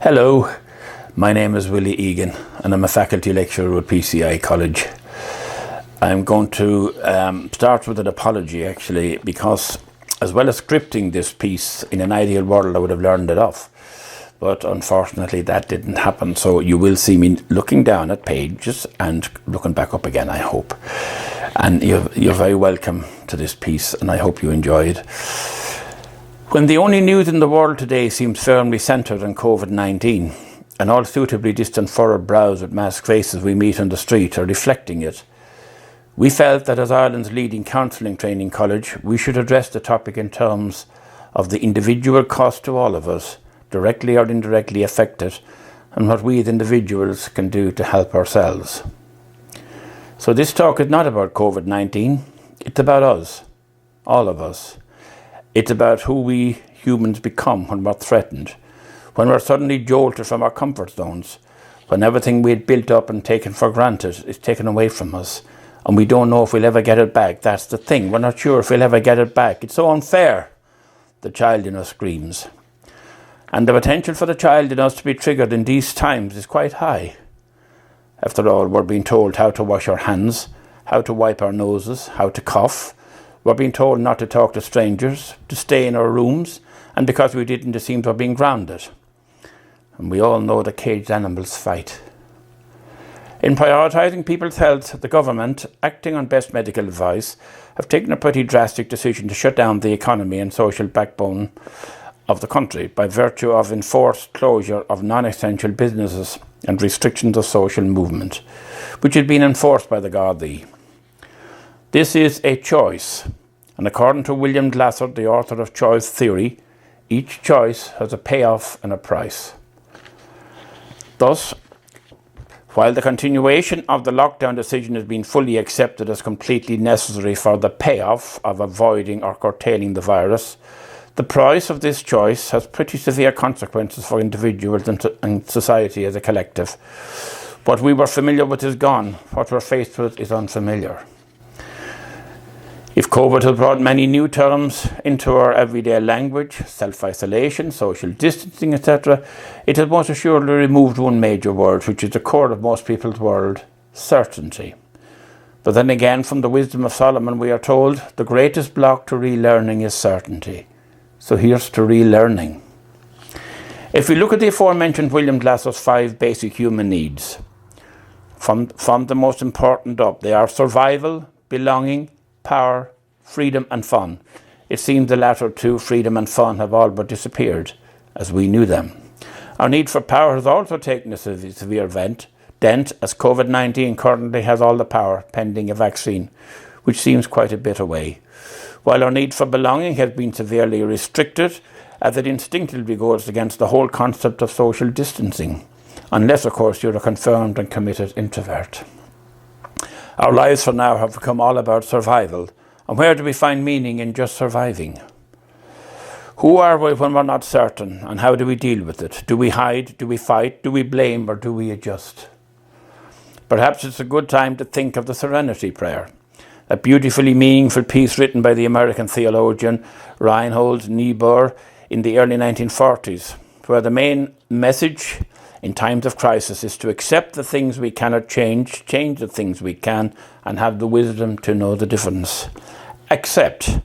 Hello, my name is Willie Egan and I'm a faculty lecturer at PCI College. I'm going to start with an apology actually, because as well as scripting this piece, in an ideal world I would have learned it off. But unfortunately that didn't happen, so you will see me looking down at pages and looking back up again, I hope. And you're very welcome to this piece and I hope you enjoy it. When the only news in the world today seems firmly centred on COVID-19, and all suitably distant furrowed brows with masked faces we meet on the street are reflecting it, we felt that as Ireland's leading counselling training college, we should address the topic in terms of the individual cost to all of us, directly or indirectly affected, and what we as individuals can do to help ourselves. So this talk is not about COVID-19, it's about us, all of us. It's about who we humans become when we're threatened, when we're suddenly jolted from our comfort zones, when everything we had built up and taken for granted is taken away from us, and we don't know if we'll ever get it back. That's the thing, we're not sure if we'll ever get it back. It's so unfair, the child in us screams. And the potential for the child in us to be triggered in these times is quite high. After all, we're being told how to wash our hands, how to wipe our noses, how to cough. We're being told not to talk to strangers, to stay in our rooms, and because we didn't, it seems we're being grounded. And we all know that caged animals fight. In prioritising people's health, the government, acting on best medical advice, have taken a pretty drastic decision to shut down the economy and social backbone of the country by virtue of enforced closure of non-essential businesses and restrictions of social movement, which had been enforced by the Gardaí. This is a choice, and according to William Glasser, the author of choice theory, each choice has a payoff and a price. Thus, while the continuation of the lockdown decision has been fully accepted as completely necessary for the payoff of avoiding or curtailing the virus, the price of this choice has pretty severe consequences for individuals and society as a collective. What we were familiar with is gone. What we're faced with is unfamiliar. If COVID has brought many new terms into our everyday language, self-isolation, social distancing, etc., it has most assuredly removed one major word, which is the core of most people's world, certainty. But then again, from the wisdom of Solomon, we are told the greatest block to relearning is certainty. So here's to relearning. If we look at the aforementioned William Glasser's 5 basic human needs, from the most important up, they are survival, belonging, power, freedom and fun. It seems the latter two, freedom and fun, have all but disappeared as we knew them. Our need for power has also taken a severe dent, as COVID-19 currently has all the power pending a vaccine, which seems quite a bit away. While our need for belonging has been severely restricted, as it instinctively goes against the whole concept of social distancing, unless of course you're a confirmed and committed introvert. Our lives for now have become all about survival. And where do we find meaning in just surviving? Who are we when we're not certain? And how do we deal with it? Do we hide? Do we fight? Do we blame? Or do we adjust? Perhaps it's a good time to think of the Serenity Prayer, a beautifully meaningful piece written by the American theologian Reinhold Niebuhr in the early 1940s, where the main message in times of crisis is to accept the things we cannot change the things we can, and have the wisdom to know the difference. Accept.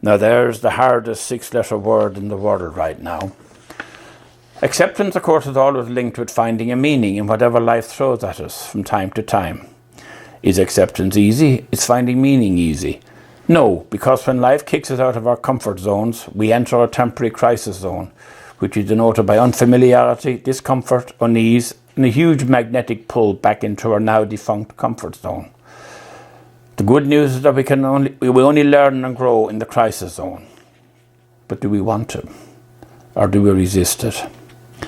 Now there's the hardest 6-letter word in the world right now. Acceptance, of course, is always linked with finding a meaning in whatever life throws at us from time to time. Is acceptance easy? Is finding meaning easy? No, because when life kicks us out of our comfort zones, we enter a temporary crisis zone, which is denoted by unfamiliarity, discomfort, unease, and a huge magnetic pull back into our now defunct comfort zone. The good news is that we will only learn and grow in the crisis zone. But do we want to? Or do we resist it?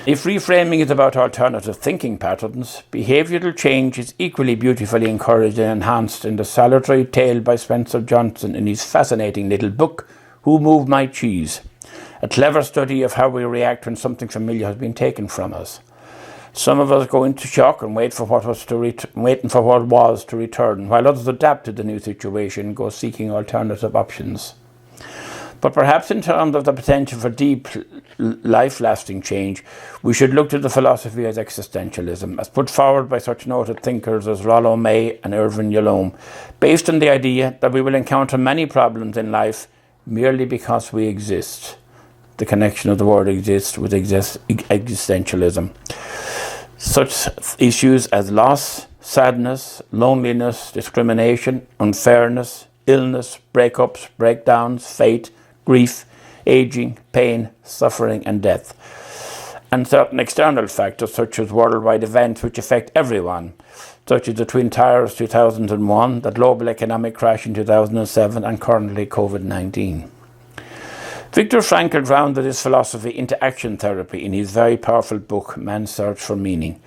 If reframing is about alternative thinking patterns, behavioural change is equally beautifully encouraged and enhanced in the salutary tale by Spencer Johnson in his fascinating little book, Who Moved My Cheese? A clever study of how we react when something familiar has been taken from us. Some of us go into shock and waiting for what was to return, while others adapt to the new situation and go seeking alternative options. But perhaps in terms of the potential for deep, life-lasting change, we should look to the philosophy as existentialism, as put forward by such noted thinkers as Rollo May and Irvin Yalom, based on the idea that we will encounter many problems in life merely because we exist. The connection of the word exist with existentialism. Such issues as loss, sadness, loneliness, discrimination, unfairness, illness, breakups, breakdowns, fate, grief, aging, pain, suffering and death. And certain external factors such as worldwide events which affect everyone, such as the Twin Towers 2001, the global economic crash in 2007 and currently COVID-19. Viktor Frankl grounded his philosophy into action therapy in his very powerful book, Man's Search for Meaning,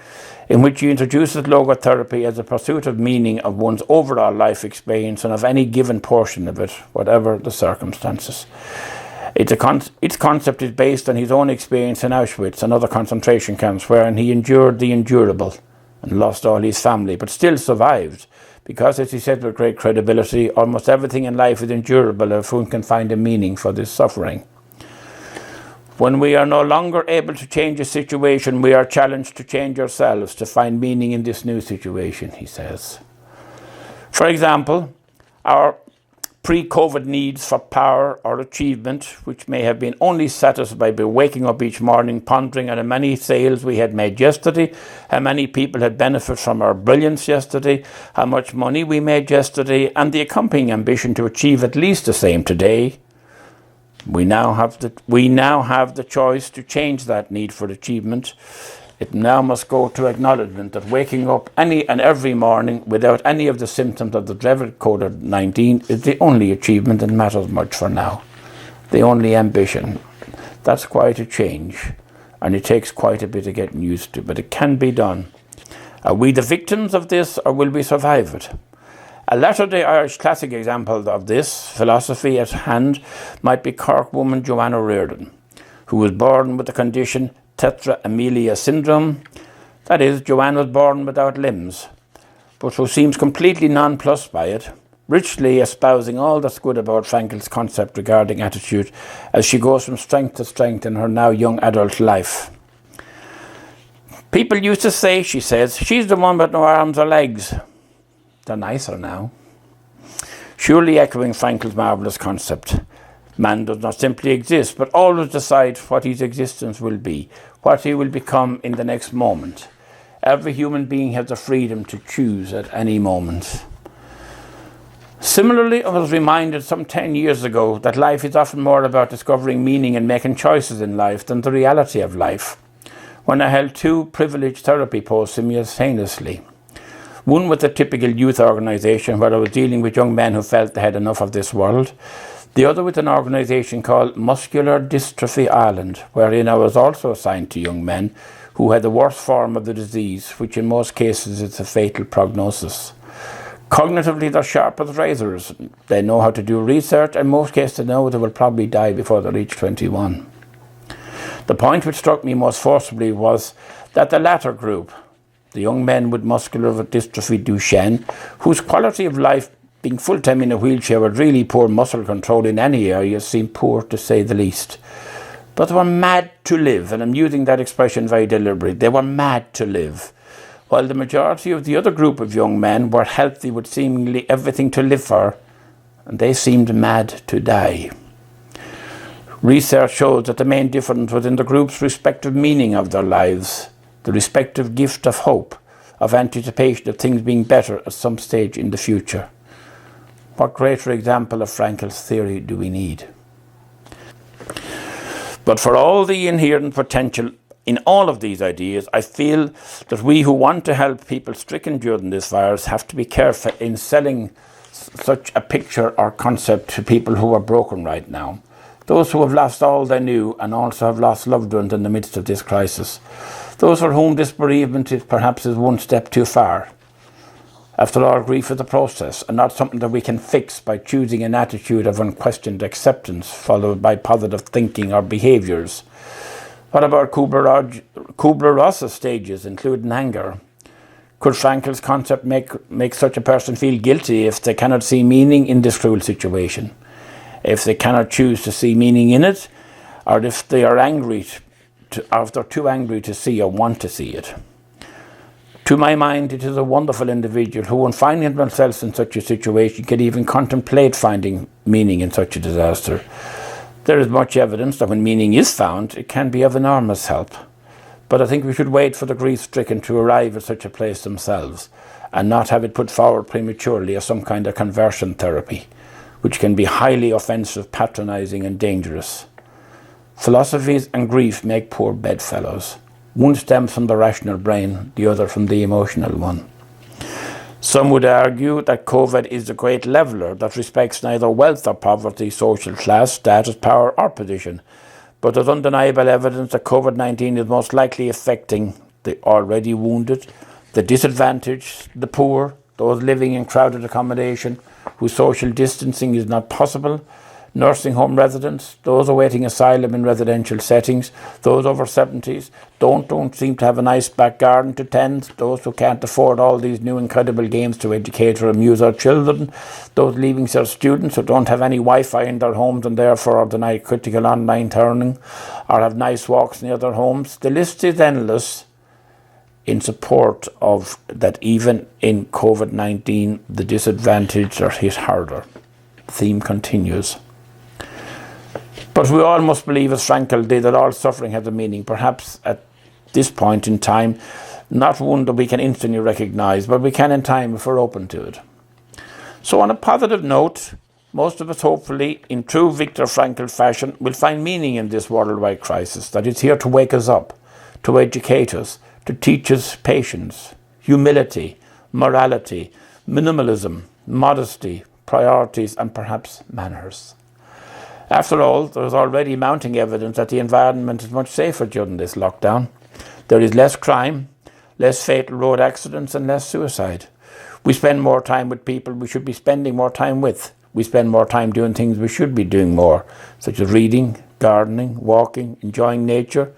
in which he introduces logotherapy as a pursuit of meaning of one's overall life experience and of any given portion of it, whatever the circumstances. Its concept is based on his own experience in Auschwitz and other concentration camps, wherein he endured the endurable and lost all his family, but still survived. Because, as he said with great credibility, almost everything in life is endurable if one can find a meaning for this suffering. When we are no longer able to change a situation, we are challenged to change ourselves to find meaning in this new situation, he says. For example, our pre-COVID needs for power or achievement, which may have been only satisfied by waking up each morning pondering on how many sales we had made yesterday, how many people had benefited from our brilliance yesterday, how much money we made yesterday, and the accompanying ambition to achieve at least the same today. We now have the choice to change that need for achievement. It now must go to acknowledgement that waking up any and every morning without any of the symptoms of the dreaded COVID-19 is the only achievement that matters much for now. The only ambition. That's quite a change, and it takes quite a bit of getting used to, but it can be done. Are we the victims of this, or will we survive it? A latter-day Irish classic example of this philosophy at hand might be Cork woman Joanna Reardon, who was born with the condition Tetra Amelia syndrome. That is, Joanne was born without limbs, but who seems completely nonplussed by it, richly espousing all that's good about Frankl's concept regarding attitude as she goes from strength to strength in her now young adult life. People used to say, she says, she's the one with no arms or legs. They're nicer now. Surely echoing Frankl's marvellous concept. Man does not simply exist, but always decide what his existence will be, what he will become in the next moment. Every human being has the freedom to choose at any moment. Similarly, I was reminded some 10 years ago that life is often more about discovering meaning and making choices in life than the reality of life, when I held 2 privileged therapy posts simultaneously. One with a typical youth organisation where I was dealing with young men who felt they had enough of this world. The other with an organisation called Muscular Dystrophy Ireland, wherein I was also assigned to young men who had the worst form of the disease, which in most cases is a fatal prognosis. Cognitively, they're sharp as razors. They know how to do research, and in most cases they know they will probably die before they reach 21. The point which struck me most forcibly was that the latter group, the young men with muscular dystrophy Duchenne, whose quality of life being full-time in a wheelchair with really poor muscle control in any area seemed poor to say the least. But they were mad to live, and I'm using that expression very deliberately. They were mad to live, while the majority of the other group of young men were healthy with seemingly everything to live for, and they seemed mad to die. Research shows that the main difference was in the group's respective meaning of their lives, the respective gift of hope, of anticipation of things being better at some stage in the future. What greater example of Frankl's theory do we need? But for all the inherent potential in all of these ideas, I feel that we who want to help people stricken during this virus have to be careful in selling such a picture or concept to people who are broken right now. Those who have lost all they knew and also have lost loved ones in the midst of this crisis. Those for whom this bereavement is perhaps one step too far. After all, grief is a process and not something that we can fix by choosing an attitude of unquestioned acceptance followed by positive thinking or behaviours. What about Kubler-Ross's stages, including anger? Could Frankl's concept make such a person feel guilty if they cannot see meaning in this cruel situation? if they cannot choose to see meaning in it, or if they are angry, or if they're too angry to see or want to see it. To my mind, it is a wonderful individual who, when finding themselves in such a situation, can even contemplate finding meaning in such a disaster. There is much evidence that when meaning is found, it can be of enormous help. But I think we should wait for the grief-stricken to arrive at such a place themselves, and not have it put forward prematurely as some kind of conversion therapy, which can be highly offensive, patronising and dangerous. Philosophies and grief make poor bedfellows. One stems from the rational brain, the other from the emotional one. Some would argue that COVID is a great leveller that respects neither wealth or poverty, social class, status, power or position. But there's undeniable evidence that COVID-19 is most likely affecting the already wounded, the disadvantaged, the poor, those living in crowded accommodation, whose social distancing is not possible, nursing home residents, those awaiting asylum in residential settings, those over 70s, don't seem to have a nice back garden to tend, those who can't afford all these new incredible games to educate or amuse our children, those leaving cert students who don't have any Wi-Fi in their homes and therefore are denied critical online learning, or have nice walks near their homes. The list is endless in support of that. Even in COVID-19, the disadvantaged are hit harder. The theme continues. But we all must believe, as Frankl did, that all suffering has a meaning, perhaps at this point in time, not one that we can instantly recognise, but we can in time if we're open to it. So on a positive note, most of us hopefully, in true Viktor Frankl fashion, will find meaning in this worldwide crisis, that is here to wake us up, to educate us, to teach us patience, humility, morality, minimalism, modesty, priorities and perhaps manners. After all, there is already mounting evidence that the environment is much safer during this lockdown. There is less crime, less fatal road accidents and less suicide. We spend more time with people we should be spending more time with. We spend more time doing things we should be doing more, such as reading, gardening, walking, enjoying nature.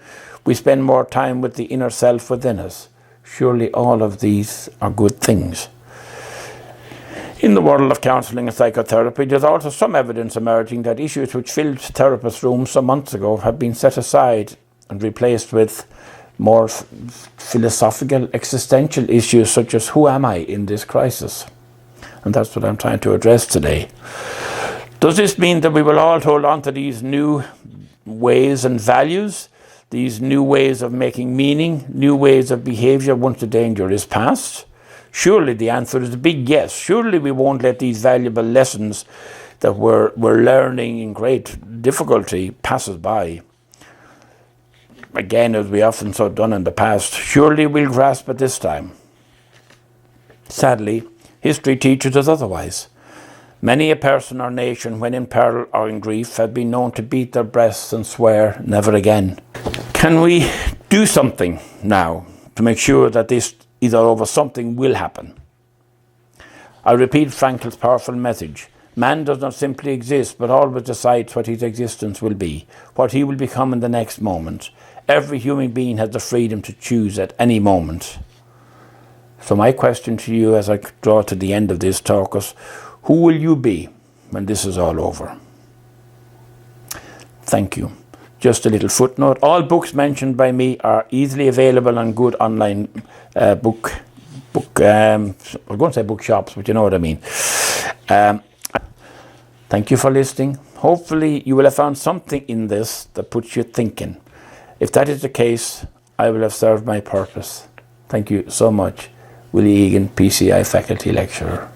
We spend more time with the inner self within us. Surely all of these are good things. In the world of counselling and psychotherapy, there's also some evidence emerging that issues which filled therapist rooms some months ago have been set aside and replaced with more philosophical, existential issues such as who am I in this crisis? And that's what I'm trying to address today. Does this mean that we will all hold on to these new ways and values, these new ways of making meaning, new ways of behaviour once the danger is past? Surely the answer is a big yes. Surely we won't let these valuable lessons that we're learning in great difficulty pass us by. Again, as we often so done in the past, surely we'll grasp it this time. Sadly, history teaches us otherwise. Many a person or nation, when in peril or in grief, have been known to beat their breasts and swear, never again. Can we do something now to make sure that this either over something will happen? I repeat Frankl's powerful message. Man does not simply exist, but always decides what his existence will be, what he will become in the next moment. Every human being has the freedom to choose at any moment. So my question to you as I draw to the end of this talk is, who will you be when this is all over? Thank you. Just a little footnote. All books mentioned by me are easily available on good online I was going to say bookshops, but you know what I mean. Thank you for listening. Hopefully you will have found something in this that puts you thinking. If that is the case, I will have served my purpose. Thank you so much. Willie Egan, PCI Faculty Lecturer.